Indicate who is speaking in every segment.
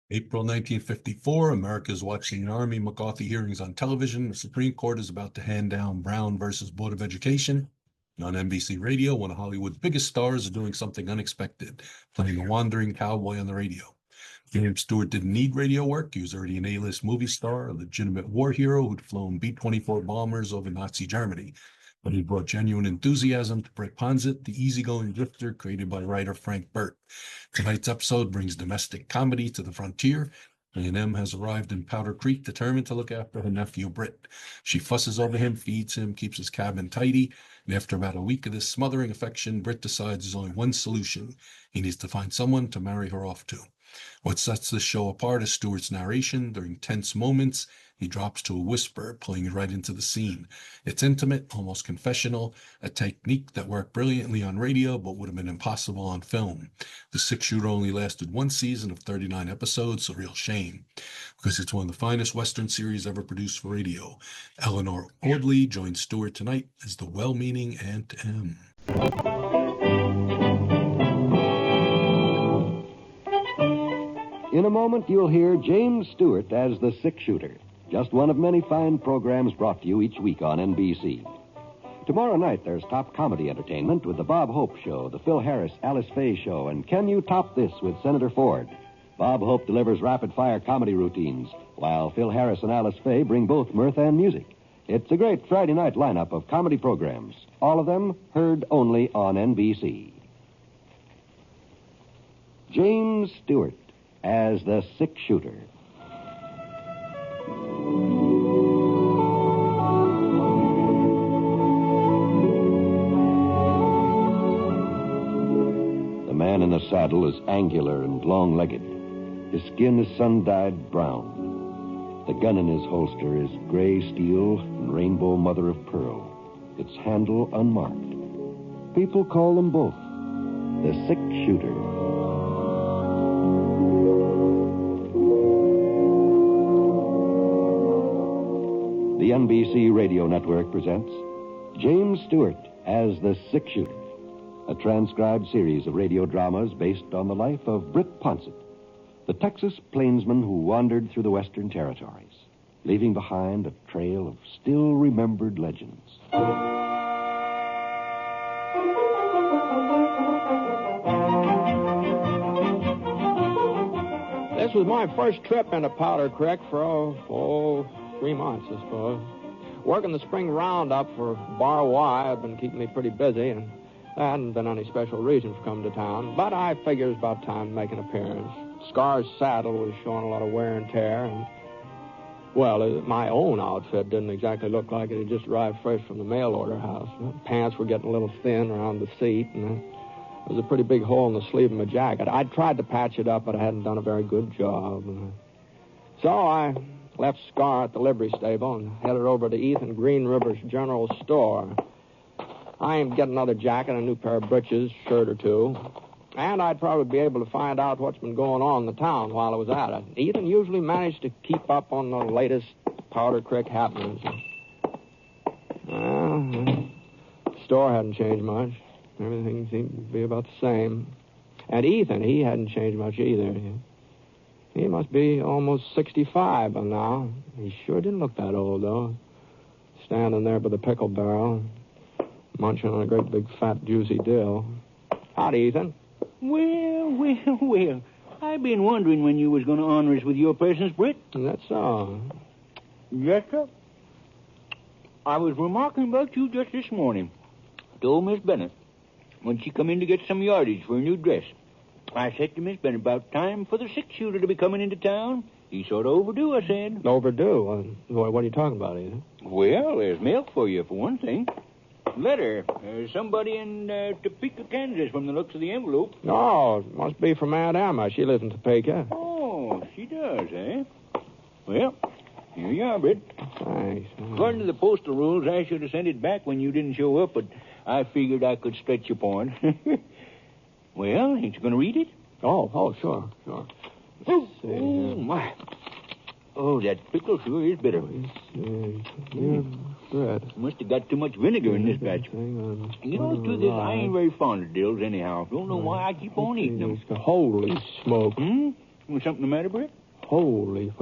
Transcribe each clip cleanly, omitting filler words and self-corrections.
Speaker 1: April 1954, America is watching the Army McCarthy hearings on television. The Supreme Court is about to hand down Brown versus Board of Education. And on NBC Radio, one of Hollywood's biggest stars is doing something unexpected, playing a wandering cowboy on the radio. James Stewart didn't need radio work. He was already an A-list movie star, a legitimate war hero who'd flown B-24 bombers over Nazi Germany. But he brought genuine enthusiasm to Britt Ponset, the easygoing drifter created by writer Frank Burt. Tonight's episode brings domestic comedy to the frontier. A&M has arrived in Powder Creek, determined to look after her nephew, Britt. She fusses over him, feeds him, keeps his cabin tidy, and after about a week of this smothering affection, Britt decides there's only one solution. He needs to find someone to marry her off to. What sets this show apart is Stewart's narration. During tense moments, he drops to a whisper, pulling it right into the scene. It's intimate, almost confessional, a technique that worked brilliantly on radio but would have been impossible on film. The six-shooter only lasted one season of 39 episodes, a real shame, because it's one of the finest Western series ever produced for radio. Eleanor Audley joins Stewart tonight as the well-meaning Aunt M.
Speaker 2: In a moment, you'll hear James Stewart as the six-shooter. Just one of many fine programs brought to you each week on NBC. Tomorrow night, there's top comedy entertainment with The Bob Hope Show, The Phil Harris, Alice Faye Show, and Can You Top This with Senator Ford. Bob Hope delivers rapid-fire comedy routines, while Phil Harris and Alice Faye bring both mirth and music. It's a great Friday night lineup of comedy programs, all of them heard only on NBC. James Stewart as the six-shooter. The man in the saddle is angular and long-legged. His skin is sun-dyed brown. The gun in his holster is gray steel and rainbow mother of pearl, its handle unmarked. People call them both the six-shooter. The NBC Radio Network presents James Stewart as the Six-Shooter, a transcribed series of radio dramas based on the life of Britt Ponset, the Texas plainsman who wandered through the Western Territories, leaving behind a trail of still-remembered legends.
Speaker 3: This was my first trip into Powder Creek for 3 months, I suppose. Working the spring roundup for Bar Y had been keeping me pretty busy, and there hadn't been any special reason for coming to town. But I figured it was about time to make an appearance. Scar's saddle was showing a lot of wear and tear, and, well, my own outfit didn't exactly look like it had just arrived fresh from the mail order house. Pants were getting a little thin around the seat, and there was a pretty big hole in the sleeve of my jacket. I'd tried to patch it up, but I hadn't done a very good job. So I left Scar at the livery stable and headed over to Ethan Green River's general store. I aimed to get another jacket, a new pair of breeches, shirt or two, and I'd probably be able to find out what's been going on in the town while I was at it. Ethan usually managed to keep up on the latest Powder Creek happenings. Well, the store hadn't changed much. Everything seemed to be about the same. And Ethan, he hadn't changed much either. He must be almost 65 by now. He sure didn't look that old, though. Standing there by the pickle barrel, munching on a great big fat juicy dill. Howdy, Ethan.
Speaker 4: Well. I've been wondering when you was going to honor us with your presence, Britt.
Speaker 3: That's so.
Speaker 4: Yes, sir. I was remarking about you just this morning. Told Miss Bennett when she come in to get some yardage for a new dress. I said to Miss Bennett, about time for the six-shooter to be coming into town. He's sort of overdue, I said.
Speaker 3: Overdue? What are you talking about, Ethan?
Speaker 4: Well, there's milk for you, for one thing. Letter. Somebody in Topeka, Kansas, from the looks of the envelope.
Speaker 3: Oh, it must be from Aunt Emma. She lives in Topeka.
Speaker 4: Oh, she does, eh? Well, here you are, Britt.
Speaker 3: Thanks.
Speaker 4: According to the postal rules, I should have sent it back when you didn't show up, but I figured I could stretch your point. Well, ain't you going to read it?
Speaker 3: Oh, sure.
Speaker 4: Oh, my. Oh, that pickle sure is bitter.
Speaker 3: Bread.
Speaker 4: Must have got too much vinegar in this batch. You know, to this, I ain't very fond of dills anyhow. Don't know why I keep on eating them.
Speaker 3: Holy smoke.
Speaker 4: Was something the matter, Britt?
Speaker 3: Holy...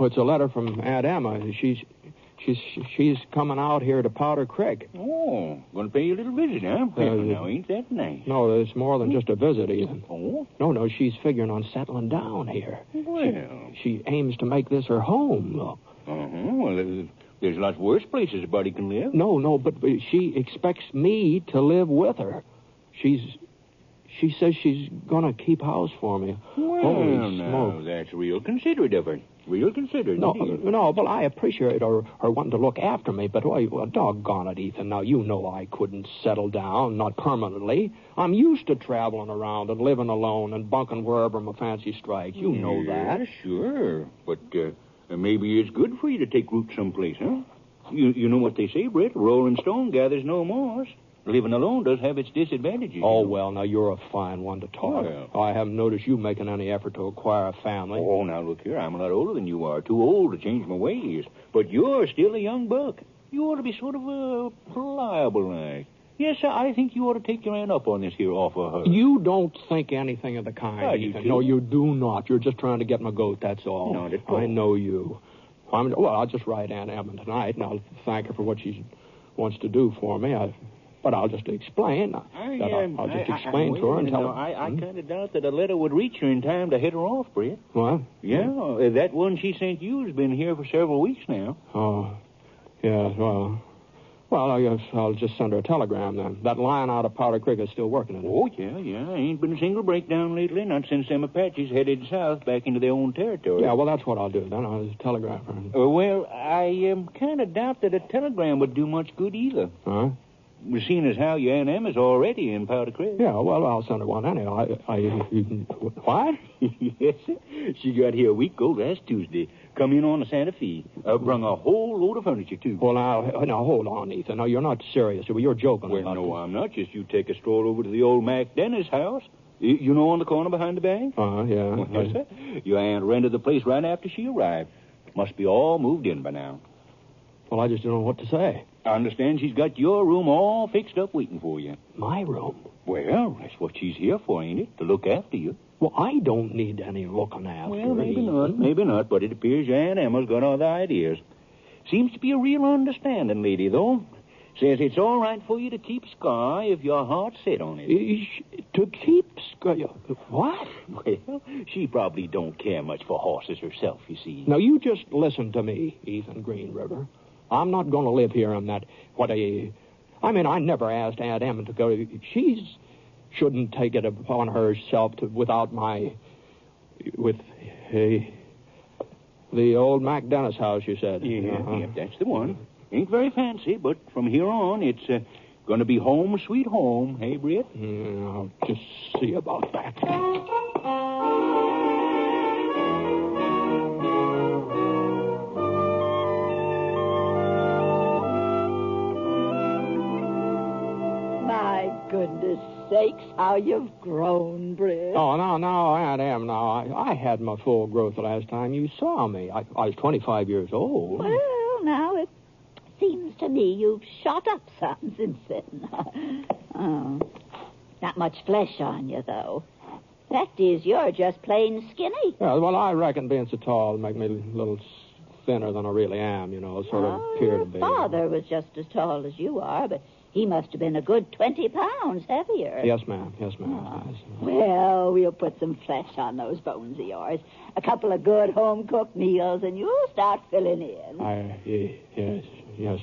Speaker 3: it's a letter from Aunt Emma. She's coming out here to Powder Creek.
Speaker 4: Oh, going to pay you a little visit, huh? Now, ain't that nice?
Speaker 3: No, it's more than just a visit, Ethan.
Speaker 4: Oh?
Speaker 3: No, she's figuring on settling down here.
Speaker 4: Well.
Speaker 3: She aims to make this her home, look.
Speaker 4: Well, there's lots worse places a body can live.
Speaker 3: No, but she expects me to live with her. She says she's going to keep house for me.
Speaker 4: Well,
Speaker 3: Holy
Speaker 4: now,
Speaker 3: smoke.
Speaker 4: that's real considerate of her. Real considerate.
Speaker 3: No, but I appreciate her wanting to look after me, but well, doggone it, Ethan. Now, you know I couldn't settle down, not permanently. I'm used to traveling around and living alone and bunking wherever my fancy strikes. You know that.
Speaker 4: Yeah, sure. But maybe it's good for you to take root someplace, huh? You know what they say, Britt? Rolling stone gathers no moss. Living alone does have its disadvantages.
Speaker 3: Oh, well, now, you're a fine one to talk.
Speaker 4: Well.
Speaker 3: I haven't noticed you making any effort to acquire a family.
Speaker 4: Oh, now, look here. I'm a lot older than you are. Too old to change my ways. But you're still a young buck. You ought to be sort of pliable like. Yes, sir, I think you ought to take your aunt up on this here offer her.
Speaker 3: You don't think anything of the kind, Ethan. No, you do not. You're just trying to get my goat, that's all.
Speaker 4: Not at all.
Speaker 3: I know you. I'll just write Aunt Emma tonight, and I'll thank her for what she wants to do for me. But I'll just explain. I'll just explain to her and tell her.
Speaker 4: I kind of doubt that a letter would reach her in time to hit her off, Britt.
Speaker 3: What?
Speaker 4: Yeah, that one she sent you has been here for several weeks now.
Speaker 3: Oh, yeah, well, I guess I'll just send her a telegram then. That line out of Powder Creek is still working, isn't it?
Speaker 4: Oh, yeah. Ain't been a single breakdown lately, not since them Apaches headed south back into their own territory.
Speaker 3: Yeah, well, that's what I'll do then. I'll just telegraph her.
Speaker 4: Well, I kind of doubt that a telegram would do much good either.
Speaker 3: Huh?
Speaker 4: Seeing as how your Aunt Emma's already in Powder Creek.
Speaker 3: Yeah, well, I'll send her one anyhow. What?
Speaker 4: Yes, sir. She got here a week ago last Tuesday. Come in on the Santa Fe. Brung a whole load of furniture, too.
Speaker 3: Well, now, hold on, Ethan. Now, you're not serious. You're joking
Speaker 4: Well,
Speaker 3: about
Speaker 4: no,
Speaker 3: this.
Speaker 4: I'm not. Just you take a stroll over to the old Mac Dennis house. You know, on the corner behind the bank?
Speaker 3: Yeah.
Speaker 4: Well, yes, sir. Your aunt rented the place right after she arrived. Must be all moved in by now.
Speaker 3: Well, I just don't know what to say.
Speaker 4: I understand she's got your room all fixed up waiting for you.
Speaker 3: My room?
Speaker 4: Well, that's what she's here for, ain't it? To look after you.
Speaker 3: Well, I don't need any looking after.
Speaker 4: Well, maybe not, but it appears your Aunt Emma's got other ideas. Seems to be a real understanding lady, though. Says it's all right for you to keep Sky if your heart's set on it.
Speaker 3: To keep Sky? What?
Speaker 4: Well, she probably don't care much for horses herself, you see.
Speaker 3: Now, you just listen to me, Ethan Green River. I'm not going to live here on that, I never asked Aunt Emma to go. She shouldn't take it upon herself with the old Mac Dennis house, you said.
Speaker 4: Yeah, that's the one. Ain't very fancy, but from here on, it's going to be home sweet home, hey, Britt?
Speaker 3: I'll just see about that.
Speaker 5: Goodness sakes, how you've grown, Britt.
Speaker 3: Oh, no, Aunt Em, no. I had my full growth the last time you saw me. I was 25 years old.
Speaker 5: Well, now, it seems to me you've shot up some since then. Oh, not much flesh on you, though. Fact is, you're just plain skinny.
Speaker 3: Yeah, well, I reckon being so tall would make me a little thinner than I really am, sort of appear to be.
Speaker 5: Father was just as tall as you are, but he must have been a good 20 pounds heavier.
Speaker 3: Yes, ma'am.
Speaker 5: Yes, ma'am. Well, we'll put some flesh on those bones of yours. A couple of good home-cooked meals, and you'll start filling in.
Speaker 3: Yes.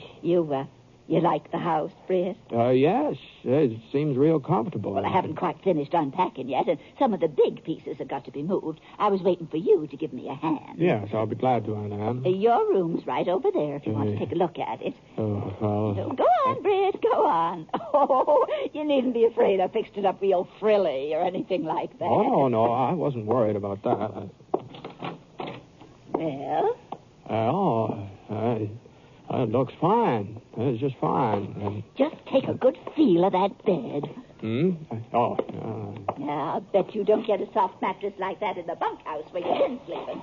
Speaker 5: You like the house, Britt?
Speaker 3: Yes. It seems real comfortable.
Speaker 5: Well, I haven't quite finished unpacking yet, and some of the big pieces have got to be moved. I was waiting for you to give me a hand.
Speaker 3: Yes, I'll be glad to, Aunt Em.
Speaker 5: Your room's right over there if you want to take a look at it.
Speaker 3: Oh, well...
Speaker 5: Go on, Britt, go on. Oh, you needn't be afraid I fixed it up real frilly or anything like that.
Speaker 3: Oh, no, I wasn't worried about that.
Speaker 5: Well?
Speaker 3: It looks fine. It's just fine.
Speaker 5: Just take a good feel of that bed. Now, I'll bet you don't get a soft mattress like that in the bunkhouse where you've been sleeping.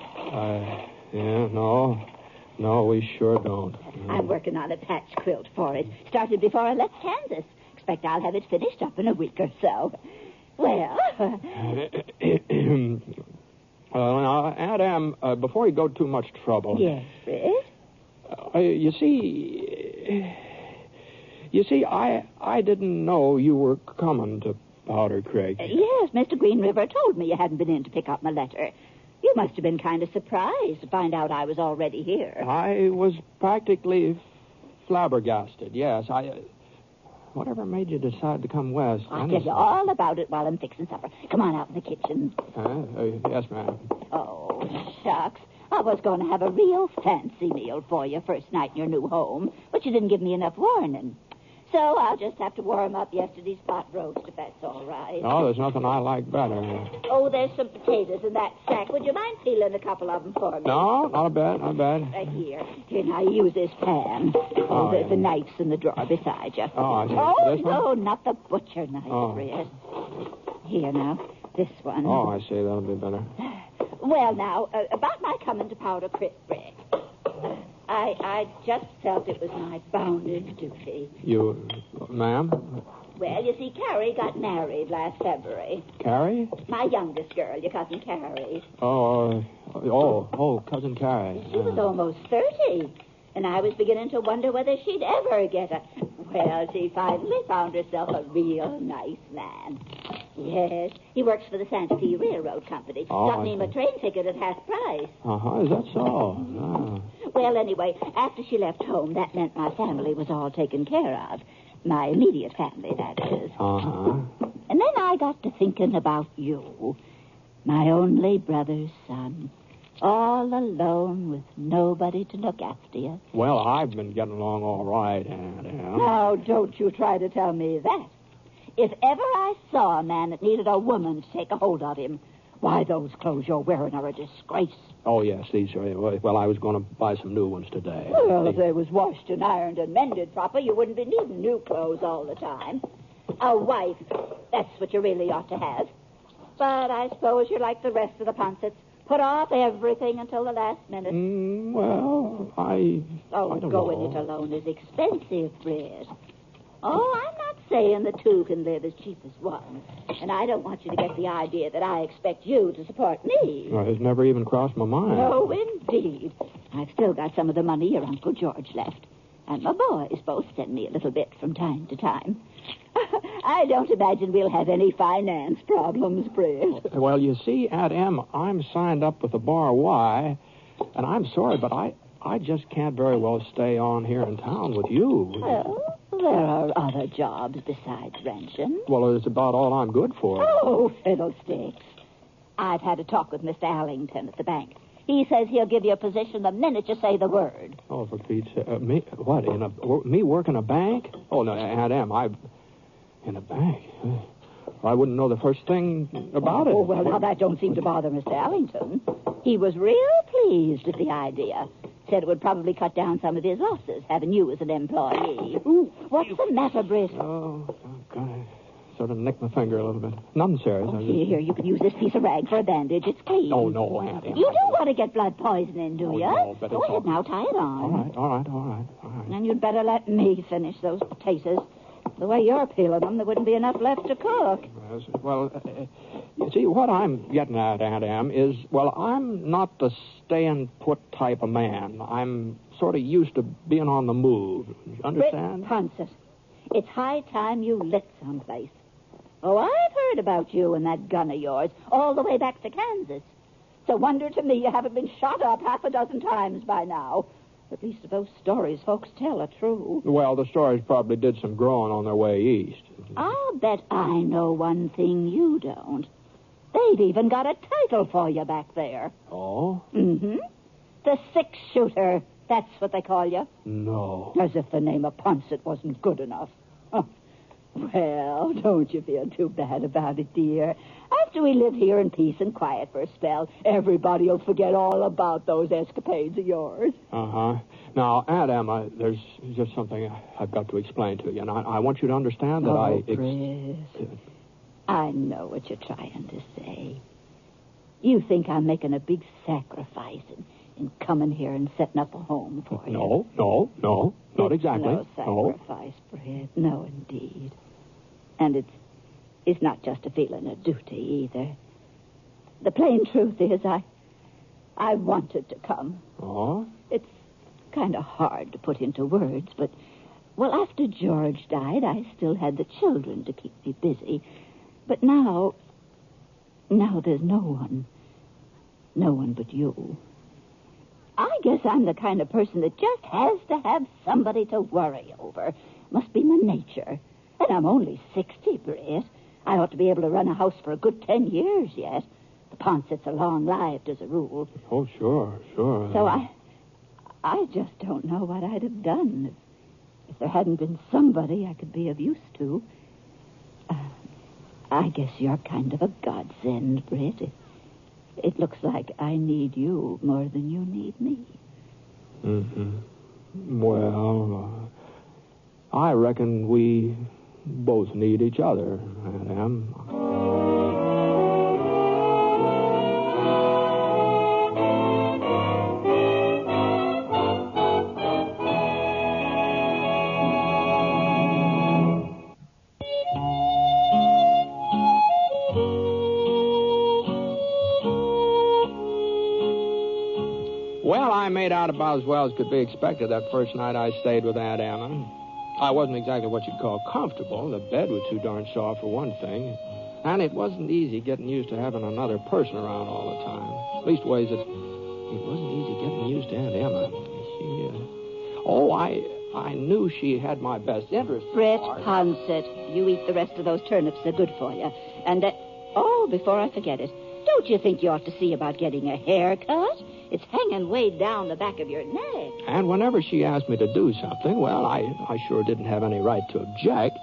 Speaker 3: No, we sure don't.
Speaker 5: I'm working on a patch quilt for it. Started before I left Kansas. Expect I'll have it finished up in a week or so. Well,
Speaker 3: Now, Aunt Em, before you go too much trouble...
Speaker 5: yes, Britt?
Speaker 3: You see, I didn't know you were coming to Powder Creek.
Speaker 5: Yes, Mr. Green River told me you hadn't been in to pick up my letter. You must have been kind of surprised to find out I was already here.
Speaker 3: I was practically flabbergasted, yes. Whatever made you decide to come west?
Speaker 5: I'll tell you all about it while I'm fixing supper. Come on out in the kitchen.
Speaker 3: Yes, ma'am.
Speaker 5: Oh, shucks. I was going to have a real fancy meal for you first night in your new home, but you didn't give me enough warning. So I'll just have to warm up yesterday's pot roast, if that's all right.
Speaker 3: Oh, there's nothing I like better.
Speaker 5: Oh, there's some potatoes in that sack. Would you mind peeling a couple of them for me?
Speaker 3: No, not bad.
Speaker 5: Here, now, use this pan. The knife's in the drawer beside you.
Speaker 3: Oh, I see.
Speaker 5: Oh,
Speaker 3: This one?
Speaker 5: no, not the butcher knife, Britt. Here, now, this one.
Speaker 3: Oh, I see. That'll be better.
Speaker 5: Well, now, about my coming to Powder Creek, Britt. I just felt it was my bounden duty.
Speaker 3: You, ma'am?
Speaker 5: Well, you see, Carrie got married last February.
Speaker 3: Carrie?
Speaker 5: My youngest girl, your cousin Carrie.
Speaker 3: Oh, Cousin Carrie.
Speaker 5: She was almost 30, and I was beginning to wonder whether she'd ever get a... Well, she finally found herself a real nice man. Yes, he works for the Santa Fe Railroad Company. Got me a train ticket at half price.
Speaker 3: Is that so?
Speaker 5: Well, anyway, after she left home, that meant my family was all taken care of. My immediate family, that is. And then I got to thinking about you, my only brother's son. All alone with nobody to look after you.
Speaker 3: Well, I've been getting along all right, Aunt Em.
Speaker 5: Now, don't you try to tell me that. If ever I saw a man that needed a woman to take a hold of him, why, those clothes you're wearing are a disgrace.
Speaker 3: Oh, yes, these are... Well, I was going to buy some new ones today.
Speaker 5: Well, if they was washed and ironed and mended proper, you wouldn't be needing new clothes all the time. A wife, that's what you really ought to have. But I suppose you're like the rest of the Ponsets. Put off everything until the last minute.
Speaker 3: Well, I don't know.
Speaker 5: Going it alone is expensive, Britt. Oh, I'm not saying the two can live as cheap as one. And I don't want you to get the idea that I expect you to support me.
Speaker 3: Well, it's never even crossed my mind.
Speaker 5: No, indeed. I've still got some of the money your Uncle George left. And my boys both send me a little bit from time to time. I don't imagine we'll have any finance problems, Britt.
Speaker 3: Well, you see, Aunt Em, I'm signed up with the Bar Y, and I'm sorry, but I just can't very well stay on here in town with you.
Speaker 5: Well, there are other jobs besides ranching.
Speaker 3: Well, it's about all I'm good for.
Speaker 5: Oh, fiddlesticks. I've had a talk with Mr. Allington at the bank. He says he'll give you a position the minute you say the word.
Speaker 3: Oh, for Pete's sake. Me? What, me work in a bank? Oh, no, Aunt Em, in a bank? I wouldn't know the first thing about it.
Speaker 5: Oh, well, now that don't seem to bother Mr. Allington. He was real pleased at the idea. Said it would probably cut down some of his losses, having you as an employee. Ooh, what's the matter, Britt?
Speaker 3: Oh, God. Sort of nicked my finger a little bit. Nothing serious.
Speaker 5: Here, you can use this piece of rag for a bandage. It's clean.
Speaker 3: Oh, no, Aunt Em.
Speaker 5: You don't want to get blood poisoning, do you?
Speaker 3: No, but
Speaker 5: Go ahead now, tie it on.
Speaker 3: All right.
Speaker 5: And you'd better let me finish those potatoes. The way you're peeling them, there wouldn't be enough left to cook.
Speaker 3: Well, you see, what I'm getting at, Aunt Em, is, well, I'm not the stay-and-put type of man. I'm sort of used to being on the move. Understand?
Speaker 5: Britt Ponset, it's high time you lit someplace. Oh, I've heard about you and that gun of yours all the way back to Kansas. It's a wonder to me you haven't been shot up half a dozen times by now. At least if those stories folks tell are true.
Speaker 3: Well, the stories probably did some growing on their way east.
Speaker 5: I'll bet I know one thing you don't. They've even got a title for you back there.
Speaker 3: Oh?
Speaker 5: Mm-hmm. The six-shooter. That's what they call you.
Speaker 3: No.
Speaker 5: As if the name of Ponset wasn't good enough. Huh. Well, don't you feel too bad about it, dear. After we live here in peace and quiet for a spell, everybody will forget all about those escapades of yours.
Speaker 3: Uh-huh. Now, Aunt Em, there's just something I've got to explain to you, and I want you to understand that
Speaker 5: Britt, I know what you're trying to say. You think I'm making a big sacrifice in coming here and setting up a home for you.
Speaker 3: No, not exactly.
Speaker 5: No sacrifice, Britt. No, indeed. And is not just a feeling of duty either. The plain truth is I wanted to come.
Speaker 3: Oh?
Speaker 5: It's kind of hard to put into words, but, well, after George died, I still had the children to keep me busy. But now there's no one. No one but you. I guess I'm the kind of person that just has to have somebody to worry over. Must be my nature. And I'm only 60, Britt. I ought to be able to run a house for a good 10 years yet. The Ponsets are long-lived as a rule.
Speaker 3: Oh, sure.
Speaker 5: So I just don't know what I'd have done if there hadn't been somebody I could be of use to. I guess you're kind of a godsend, Britt. It looks like I need you more than you need me.
Speaker 3: Mm-hmm. Well, I reckon we both need each other, Madam. Well, I made out about as well as could be expected that first night I stayed with Aunt Emma. I wasn't exactly what you'd call comfortable. The bed was too darn soft, for one thing. And it wasn't easy getting used to having another person around all the time. Leastways, it wasn't easy getting used to Aunt Emma. I knew she had my best interest.
Speaker 5: Britt Ponset, you eat the rest of those turnips. They're good for you. And, before I forget it, don't you think you ought to see about getting a haircut? It's hanging way down the back of your neck.
Speaker 3: And whenever she asked me to do something, well, I sure didn't have any right to object.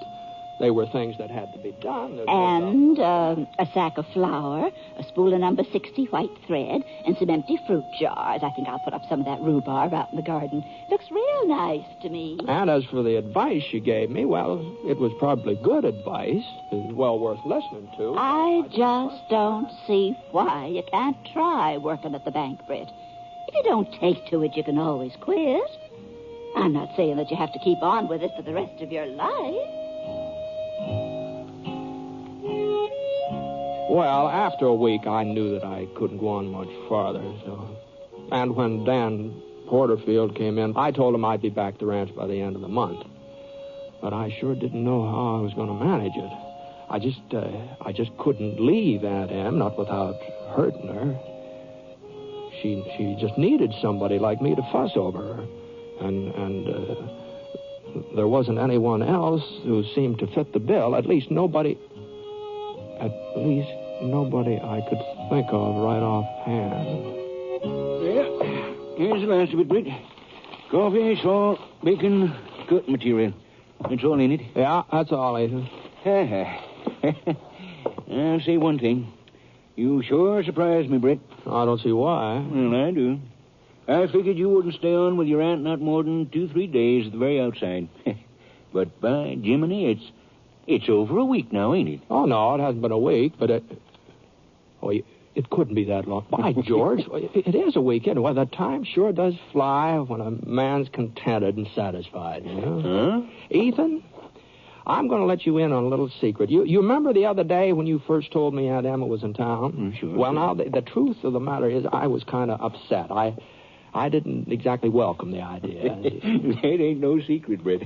Speaker 3: They were things that had to be done.
Speaker 5: And a sack of flour, a spool of number 60 white thread, and some empty fruit jars. I think I'll put up some of that rhubarb out in the garden. Looks real nice to me.
Speaker 3: And as for the advice she gave me, well, it was probably good advice. Well worth listening to.
Speaker 5: I just don't see why you can't try working at the bank, Britt. If you don't take to it, you can always quit. I'm not saying that you have to keep on with it for the rest of your life.
Speaker 3: Well, after a week, I knew that I couldn't go on much farther, so... And when Dan Porterfield came in, I told him I'd be back to the ranch by the end of the month. But I sure didn't know how I was going to manage it. I just couldn't leave Aunt Em, not without hurting her. She just needed somebody like me to fuss over her. And there wasn't anyone else who seemed to fit the bill. At least nobody I could think of right offhand.
Speaker 4: Yeah, here's the last of it, Britt. Coffee, salt, bacon, cut material. That's all in it.
Speaker 3: Yeah, that's all, Ethan.
Speaker 4: I'll say one thing. You sure surprised me, Britt.
Speaker 3: I don't see why.
Speaker 4: Well, I do. I figured you wouldn't stay on with your aunt not more than 2-3 days at the very outside. But by Jiminy, it's over a week now, ain't it?
Speaker 3: Oh, no, it hasn't been a week, but it couldn't be that long. By George, it is a week anyway. The time sure does fly when a man's contented and satisfied, you know?
Speaker 4: Huh?
Speaker 3: Ethan, I'm going to let you in on a little secret. You remember the other day when you first told me Aunt Emma was in town?
Speaker 4: Sure.
Speaker 3: Well, now, the truth of the matter is I was kind of upset. I didn't exactly welcome the idea.
Speaker 4: It ain't no secret, Britt.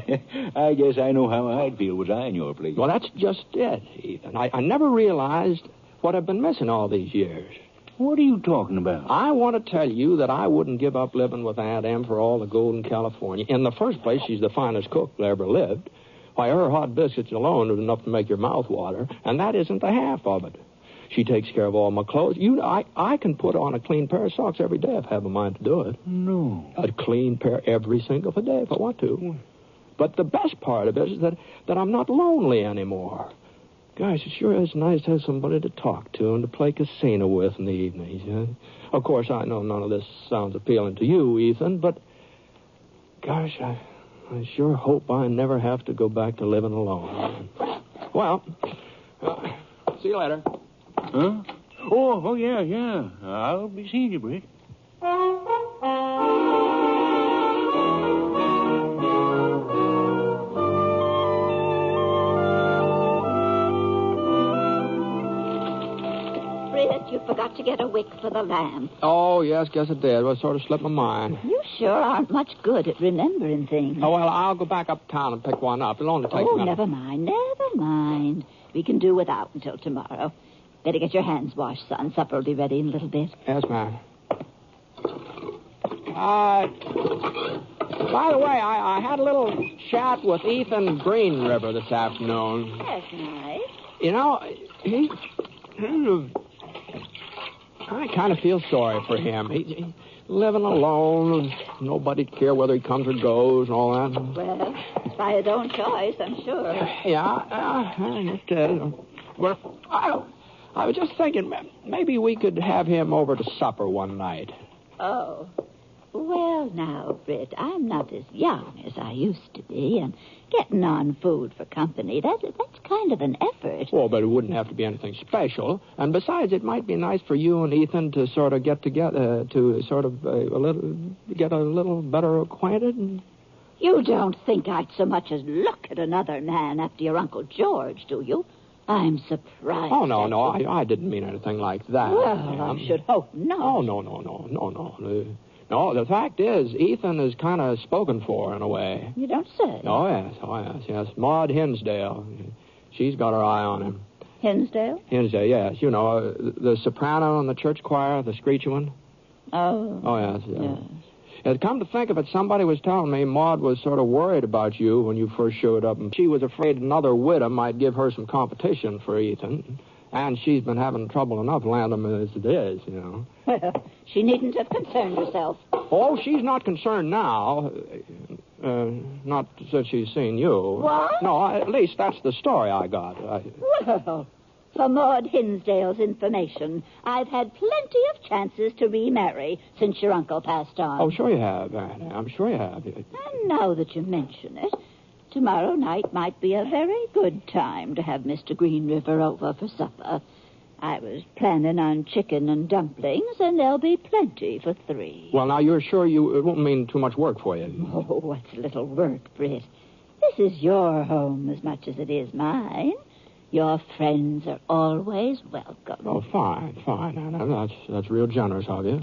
Speaker 4: I guess I know how I'd feel was I in your place.
Speaker 3: Well, that's just it, Ethan. I never realized what I've been missing all these years.
Speaker 4: What are you talking about?
Speaker 3: I want to tell you that I wouldn't give up living with Aunt Em for all the gold in California. In the first place, she's the finest cook that ever lived. Why, her hot biscuits alone is enough to make your mouth water, and that isn't the half of it. She takes care of all my clothes. I can put on a clean pair of socks every day if I have a mind to do it.
Speaker 4: No.
Speaker 3: A clean pair every single day if I want to. But the best part of it is that I'm not lonely anymore. Gosh, it sure is nice to have somebody to talk to and to play casino with in the evenings. Yeah? Of course, I know none of this sounds appealing to you, Ethan, but gosh, I sure hope I never have to go back to living alone. Well, see you later.
Speaker 4: Huh? Oh, yeah. I'll be seeing you, Britt.
Speaker 5: Britt, you forgot to get a wick for the lamp.
Speaker 3: Oh, yes, guess it did. Well, it sort of slipped my mind.
Speaker 5: You sure aren't much good at remembering things.
Speaker 3: Oh, well, I'll go back uptown and pick one up. It'll only take a minute.
Speaker 5: Never mind. We can do without until tomorrow. Better get your hands washed, son. Supper will be ready in a little bit.
Speaker 3: Yes, ma'am. By the way, I had a little chat with Ethan Green River this afternoon.
Speaker 5: That's nice.
Speaker 3: You know, I kind of feel sorry for him. He's living alone. Nobody'd care whether he comes or goes and all that.
Speaker 5: Well, it's by his own choice, I'm sure.
Speaker 3: Yeah, it is. But I was just thinking, maybe we could have him over to supper one night.
Speaker 5: Oh. Well, now, Britt, I'm not as young as I used to be, and getting on food for company, that's kind of an effort.
Speaker 3: Well, but it wouldn't have to be anything special. And besides, it might be nice for you and Ethan to sort of get together, to sort of get a little better acquainted.
Speaker 5: You don't think I'd so much as look at another man after your Uncle George, do you? I'm surprised.
Speaker 3: Oh, no, I didn't mean anything like that.
Speaker 5: Well, I should hope not.
Speaker 3: Oh, no. No, the fact is, Ethan is kind of spoken for in a way.
Speaker 5: You don't say.
Speaker 3: Oh, yes. Maud Hinsdale. She's got her eye on him.
Speaker 5: Hinsdale?
Speaker 3: Hinsdale, yes. You know, the soprano in the church choir, the screechy one.
Speaker 5: Oh.
Speaker 3: Oh, yes. And come to think of it, somebody was telling me Maud was sort of worried about you when you first showed up, and she was afraid another widow might give her some competition for Ethan. And she's been having trouble enough landing him as it is, you know.
Speaker 5: Well, she needn't have concerned herself.
Speaker 3: Oh, she's not concerned now. Not since she's seen you.
Speaker 5: What?
Speaker 3: No, at least that's the story I got.
Speaker 5: Well, for Maud Hinsdale's information, I've had plenty of chances to remarry since your uncle passed on.
Speaker 3: Oh, sure you have, Annie. I'm sure you have.
Speaker 5: And now that you mention it, tomorrow night might be a very good time to have Mr. Green River over for supper. I was planning on chicken and dumplings, and there'll be plenty for 3.
Speaker 3: Well, now, you're sure it won't mean too much work for you?
Speaker 5: Oh, what's a little work, Britt? This is your home as much as it is mine. Your friends are always welcome.
Speaker 3: Oh, fine, Anna. That's real generous of you.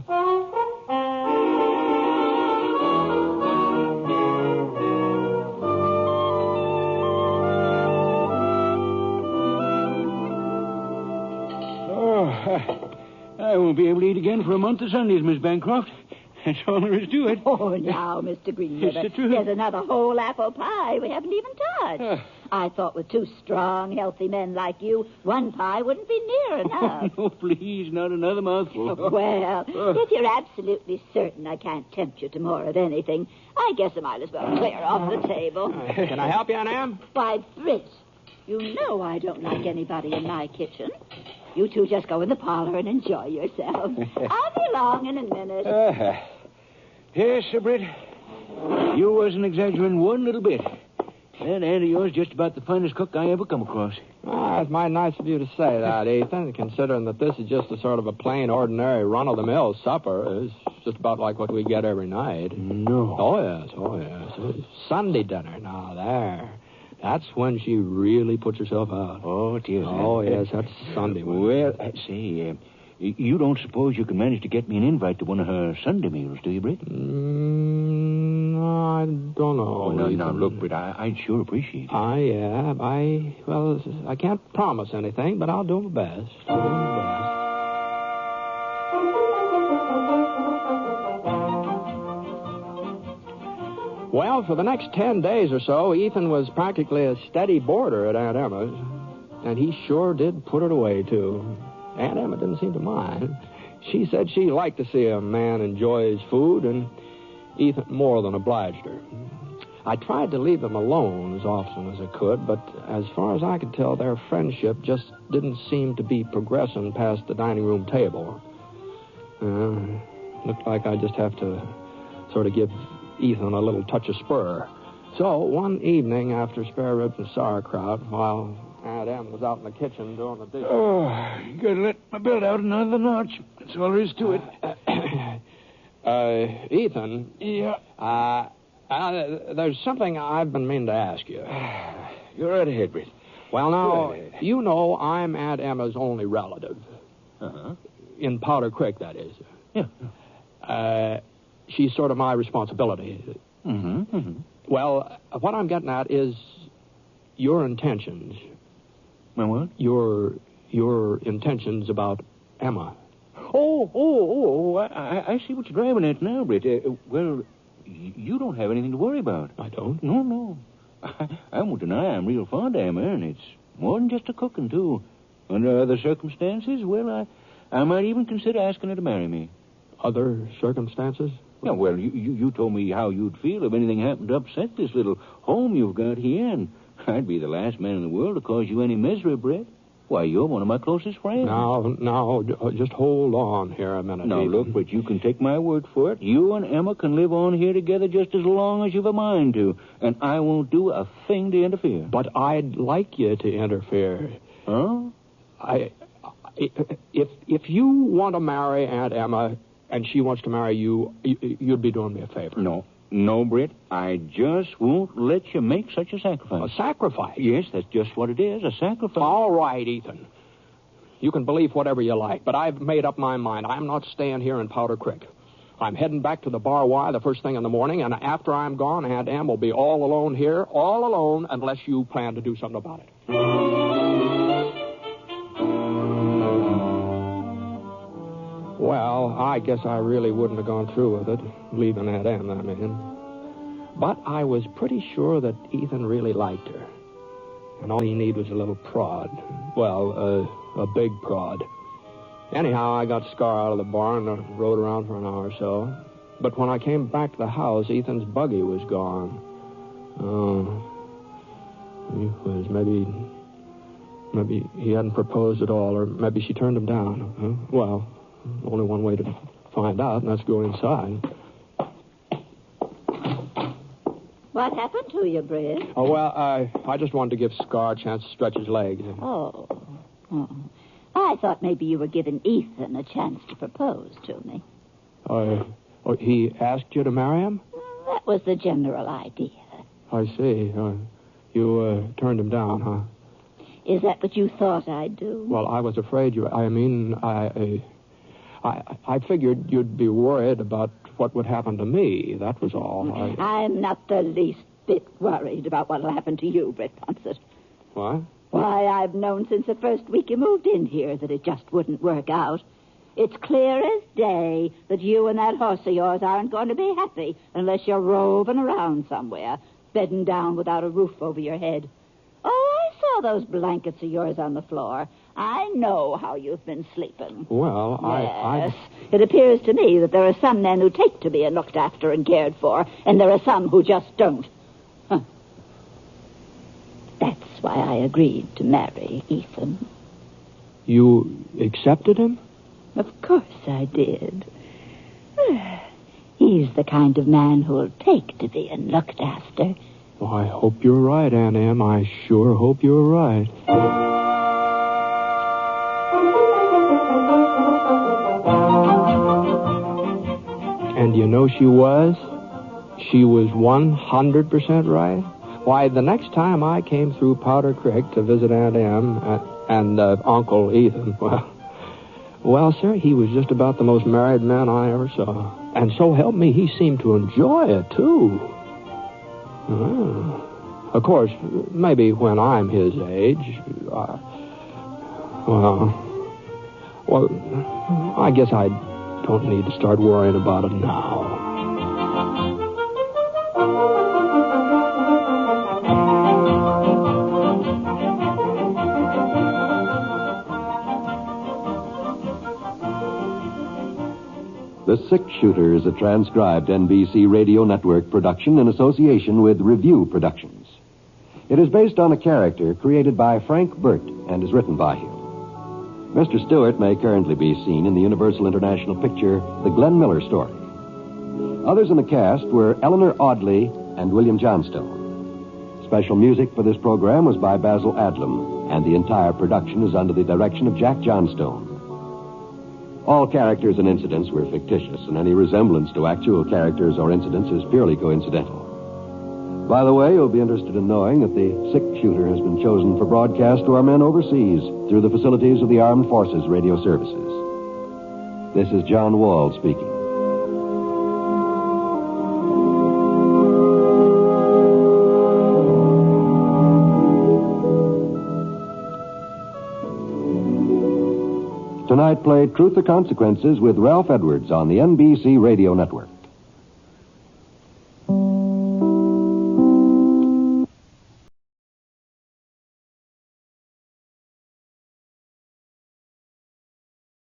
Speaker 4: I won't be able to eat again for a month of Sundays, Miss Bancroft. That's all there is to it.
Speaker 5: Oh, now, Mr. Green River,
Speaker 4: It's the truth.
Speaker 5: there's another whole apple pie we haven't even touched. I thought with 2 strong, healthy men like you, one pie wouldn't be near enough.
Speaker 4: No, please, not another mouthful.
Speaker 5: Well, if you're absolutely certain I can't tempt you to more of anything, I guess I might as well clear off the table.
Speaker 3: Can I help you, Aunt Em?
Speaker 5: Why, Britt, you know I don't like anybody in my kitchen. You two just go in the parlor and enjoy yourselves. I'll be along in a minute.
Speaker 4: Yes, Sir Britt. You wasn't exaggerating one little bit. That aunt of yours just about the finest cook I ever come across.
Speaker 3: It's mighty nice of you to say that, Ethan, considering that this is just a sort of a plain, ordinary, run-of-the-mill supper. It's just about like what we get every night.
Speaker 4: No.
Speaker 3: Oh, yes. It's Sunday dinner. Now, there. That's when she really puts herself out.
Speaker 4: Oh, dear.
Speaker 3: Oh, yes, that's Sunday.
Speaker 4: Well, say, you don't suppose you can manage to get me an invite to one of her Sunday meals, do you, Britt?
Speaker 3: No, I don't know.
Speaker 4: Oh, no, look, Britt, I'd sure appreciate it.
Speaker 3: I can't promise anything, but I'll do my best. Well, for the next 10 days or so, Ethan was practically a steady boarder at Aunt Emma's. And he sure did put it away, too. Aunt Emma didn't seem to mind. She said she liked to see a man enjoy his food, and Ethan more than obliged her. I tried to leave them alone as often as I could, but as far as I could tell, their friendship just didn't seem to be progressing past the dining room table. Looked like I just have to sort of give Ethan a little touch of spur. So one evening after spare ribs and sauerkraut, while Aunt Em was out in the kitchen doing the dishes.
Speaker 4: Oh, you gotta let my belt out another notch. That's all there is to it.
Speaker 3: Ethan.
Speaker 4: Yeah.
Speaker 3: There's something I've been meaning to ask you.
Speaker 4: You're right ahead, Britt.
Speaker 3: Well, now, you know I'm Aunt Emma's only relative.
Speaker 4: Uh-huh.
Speaker 3: In Powder Creek, that is.
Speaker 4: Yeah.
Speaker 3: She's sort of my responsibility.
Speaker 4: Mm-hmm. Mm-hmm.
Speaker 3: Well, what I'm getting at is your intentions.
Speaker 4: My what?
Speaker 3: Your intentions about Emma.
Speaker 4: I see what you're driving at now, Britt. Well, you don't have anything to worry about.
Speaker 3: I don't?
Speaker 4: No. I won't deny I'm real fond of Emma, and it's more than just a cooking, too. Under other circumstances, well, I might even consider asking her to marry me.
Speaker 3: Other circumstances?
Speaker 4: Yeah, well, you told me how you'd feel if anything happened to upset this little home you've got here, and I'd be the last man in the world to cause you any misery, Britt. Why, you're one of my closest friends.
Speaker 3: Now, just hold on here a minute.
Speaker 4: Now, look, but you can take my word for it. You and Emma can live on here together just as long as you've a mind to, and I won't do a thing to interfere.
Speaker 3: But I'd like you to interfere.
Speaker 4: Huh?
Speaker 3: If you want to marry Aunt Emma and she wants to marry you, you'd be doing me a favor.
Speaker 4: No, Britt. I just won't let you make such a sacrifice.
Speaker 3: A sacrifice?
Speaker 4: Yes, that's just what it is, a sacrifice.
Speaker 3: All right, Ethan. You can believe whatever you like, but I've made up my mind. I'm not staying here in Powder Creek. I'm heading back to the Bar Y the first thing in the morning, and after I'm gone, Aunt Em will be all alone here, all alone, unless you plan to do something about it. Well, I guess I really wouldn't have gone through with it, leaving Aunt Em, I mean. But I was pretty sure that Ethan really liked her. And all he needed was a little prod. Well, a big prod. Anyhow, I got Scar out of the barn and rode around for an hour or so. But when I came back to the house, Ethan's buggy was gone. Maybe he hadn't proposed at all, or maybe she turned him down. Well, only one way to find out, and that's go inside.
Speaker 5: What happened to you, Britt?
Speaker 3: Oh, well, I just wanted to give Scar a chance to stretch his legs.
Speaker 5: Oh. I thought maybe you were giving Ethan a chance to propose to me.
Speaker 3: He asked you to marry him?
Speaker 5: That was the general idea.
Speaker 3: I see. You turned him down, huh?
Speaker 5: Is that what you thought I'd do?
Speaker 3: Well, I was afraid you... I figured you'd be worried about what would happen to me. That was all.
Speaker 5: I'm not the least bit worried about what'll happen to you, Britt Ponset.
Speaker 3: What?
Speaker 5: Why, I've known since the first week you moved in here that it just wouldn't work out. It's clear as day that you and that horse of yours aren't going to be happy unless you're roving around somewhere, bedding down without a roof over your head. Oh, I saw those blankets of yours on the floor. I know how you've been sleeping.
Speaker 3: Well,
Speaker 5: yes. It appears to me that there are some men who take to being looked after and cared for, and there are some who just don't. Huh. That's why I agreed to marry Ethan.
Speaker 3: You accepted him?
Speaker 5: Of course I did. He's the kind of man who'll take to being looked after.
Speaker 3: Well, I hope you're right, Aunt Em. I sure hope you're right. And you know she was 100% right. Why, the next time I came through Powder Creek to visit Aunt Em and Uncle Ethan, well, sir, he was just about the most married man I ever saw. And so help me, he seemed to enjoy it, too. Of course, maybe when I'm his age, I guess I don't need to start worrying about it now.
Speaker 2: The Six Shooter is a transcribed NBC Radio Network production in association with Review Productions. It is based on a character created by Frank Burt and is written by him. Mr. Stewart may currently be seen in the Universal International picture The Glenn Miller Story. Others in the cast were Eleanor Audley and William Johnstone. Special music for this program was by Basil Adlam, and the entire production is under the direction of Jack Johnstone. All characters and incidents were fictitious, and any resemblance to actual characters or incidents is purely coincidental. By the way, you'll be interested in knowing that the Six Shooter has been chosen for broadcast to our men overseas through the facilities of the Armed Forces Radio Services. This is John Wall speaking. Tonight, play Truth or Consequences with Ralph Edwards on the NBC Radio Network.